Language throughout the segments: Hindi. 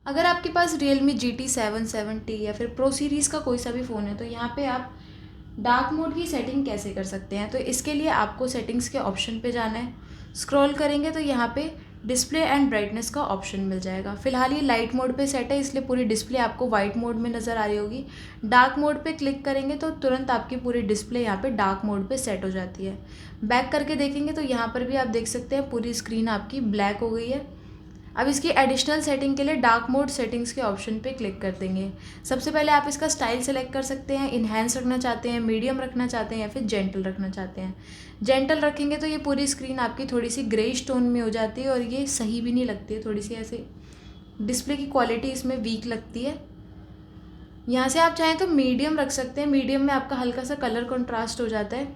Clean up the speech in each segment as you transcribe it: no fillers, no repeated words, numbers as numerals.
अगर आपके पास Realme GT7 7T या फिर प्रो सीरीज़ का कोई सा भी फ़ोन है तो यहाँ पे आप डार्क मोड की सेटिंग कैसे कर सकते हैं। तो इसके लिए आपको सेटिंग्स के ऑप्शन पे जाना है। स्क्रॉल करेंगे तो यहाँ पे डिस्प्ले एंड ब्राइटनेस का ऑप्शन मिल जाएगा। फिलहाल ये लाइट मोड पे सेट है, इसलिए पूरी डिस्प्ले आपको वाइट मोड में नज़र आ रही होगी। डार्क मोड पे क्लिक करेंगे तो तुरंत आपकी पूरी डिस्प्ले यहाँ पे डार्क मोड पे सेट हो जाती है। बैक करके देखेंगे तो यहाँ पर भी आप देख सकते हैं पूरी स्क्रीन आपकी ब्लैक हो गई है। अब इसकी एडिशनल सेटिंग के लिए डार्क मोड सेटिंग्स के ऑप्शन पे क्लिक कर देंगे। सबसे पहले आप इसका स्टाइल सेलेक्ट कर सकते हैं, इन्हेंस रखना चाहते हैं, मीडियम रखना चाहते हैं या फिर जेंटल रखना चाहते हैं। जेंटल रखेंगे तो ये पूरी स्क्रीन आपकी थोड़ी सी ग्रेइश टोन में हो जाती है और ये सही भी नहीं लगती है, थोड़ी सी ऐसे डिस्प्ले की क्वालिटी इसमें वीक लगती है। यहाँ से आप चाहें तो मीडियम रख सकते हैं, मीडियम में आपका हल्का सा कलर कंट्रास्ट हो जाता है।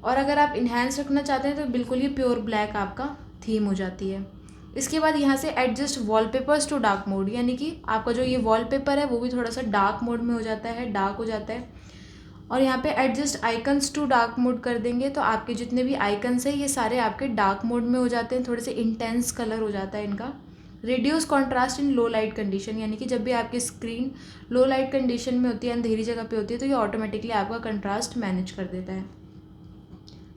और अगर आप इन्हेंस रखना चाहते हैं तो बिल्कुल ही प्योर ब्लैक आपका थीम हो जाती है। इसके बाद यहाँ से adjust wallpapers to dark mode, यानी कि आपका जो ये वॉलपेपर है वो भी थोड़ा सा डार्क मोड में हो जाता है, डार्क हो जाता है। और यहाँ पे adjust icons to dark mode कर देंगे तो आपके जितने भी आइकन्स हैं ये सारे आपके डार्क मोड में हो जाते हैं, थोड़े से इंटेंस कलर हो जाता है इनका। रिड्यूस कॉन्ट्रास्ट इन लो लाइट कंडीशन, यानी कि जब भी आपकी स्क्रीन लो लाइट कंडीशन में होती है, अंधेरी जगह पे होती है, तो ये ऑटोमेटिकली आपका कंट्रास्ट मैनेज कर देता है।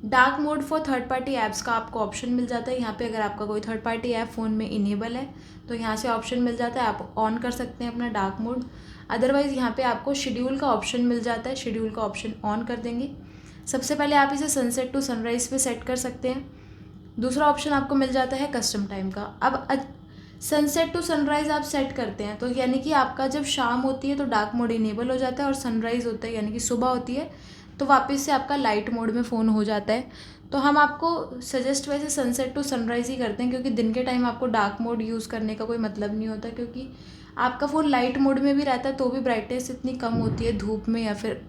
Dark mode for third party apps का आपको ऑप्शन मिल जाता है। यहाँ पे अगर आपका कोई थर्ड पार्टी ऐप फ़ोन में इनेबल है तो यहाँ से ऑप्शन मिल जाता है, आप ऑन कर सकते हैं अपना डार्क मोड। अदरवाइज़ यहाँ पे आपको शेड्यूल का ऑप्शन मिल जाता है, शेड्यूल का ऑप्शन ऑन कर देंगे। सबसे पहले आप इसे सनसेट टू सनराइज़ पे सेट कर सकते हैं। दूसरा ऑप्शन आपको मिल जाता है कस्टम टाइम का। अब सनसेट टू सनराइज़ आप सेट करते हैं तो यानी कि आपका जब शाम होती है तो डार्क मोड इनेबल हो जाता है और सनराइज़ होता है यानी कि सुबह होती है तो वापस से आपका लाइट मोड में फ़ोन हो जाता है। तो हम आपको सजेस्ट वैसे सनसेट टू सनराइज़ ही करते हैं, क्योंकि दिन के टाइम आपको डार्क मोड यूज़ करने का कोई मतलब नहीं होता, क्योंकि आपका फ़ोन लाइट मोड में भी रहता है तो भी ब्राइटनेस इतनी कम होती है धूप में या फिर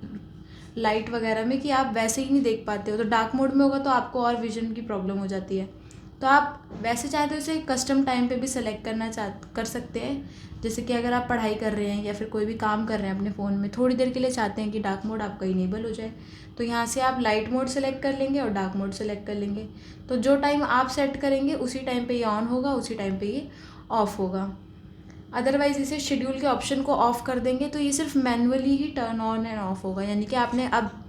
लाइट वगैरह में कि आप वैसे ही नहीं देख पाते हो। तो डार्क मोड में होगा तो आपको और विजन की प्रॉब्लम हो जाती है। तो आप वैसे चाहें तो इसे कस्टम टाइम पे भी सेलेक्ट कर सकते हैं। जैसे कि अगर आप पढ़ाई कर रहे हैं या फिर कोई भी काम कर रहे हैं अपने फ़ोन में, थोड़ी देर के लिए चाहते हैं कि डार्क मोड आपका इनेबल हो जाए, तो यहाँ से आप लाइट मोड सेलेक्ट कर लेंगे और डार्क मोड सेलेक्ट कर लेंगे। तो जो टाइम आप सेट करेंगे उसी टाइम पे ये ऑन होगा, उसी टाइम पे ये ऑफ़ होगा। अदरवाइज़ इसे शेड्यूल के ऑप्शन को ऑफ़ कर देंगे तो ये सिर्फ manually he turn on end of होगा, यानी कि आपने अब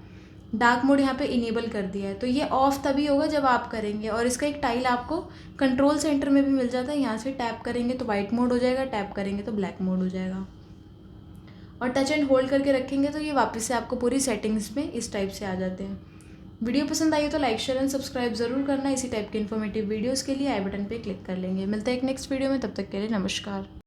डार्क मोड यहाँ पे इनेबल कर दिया है तो ये ऑफ़ तभी होगा जब आप करेंगे। और इसका एक टाइल आपको कंट्रोल सेंटर में भी मिल जाता है, यहाँ से टैप करेंगे तो वाइट मोड हो जाएगा, टैप करेंगे तो ब्लैक मोड हो जाएगा। और टच एंड होल्ड करके रखेंगे तो ये वापस से आपको पूरी सेटिंग्स में इस टाइप से आ जाते हैं। वीडियो पसंद आई हो तो लाइक शेयर एंड सब्सक्राइब ज़रूर करना। इसी टाइप के इन्फॉर्मेटिव वीडियोज़ के लिए आई बटन पर क्लिक कर लेंगे। मिलते हैं एक नेक्स्ट वीडियो में, तब तक के लिए नमस्कार।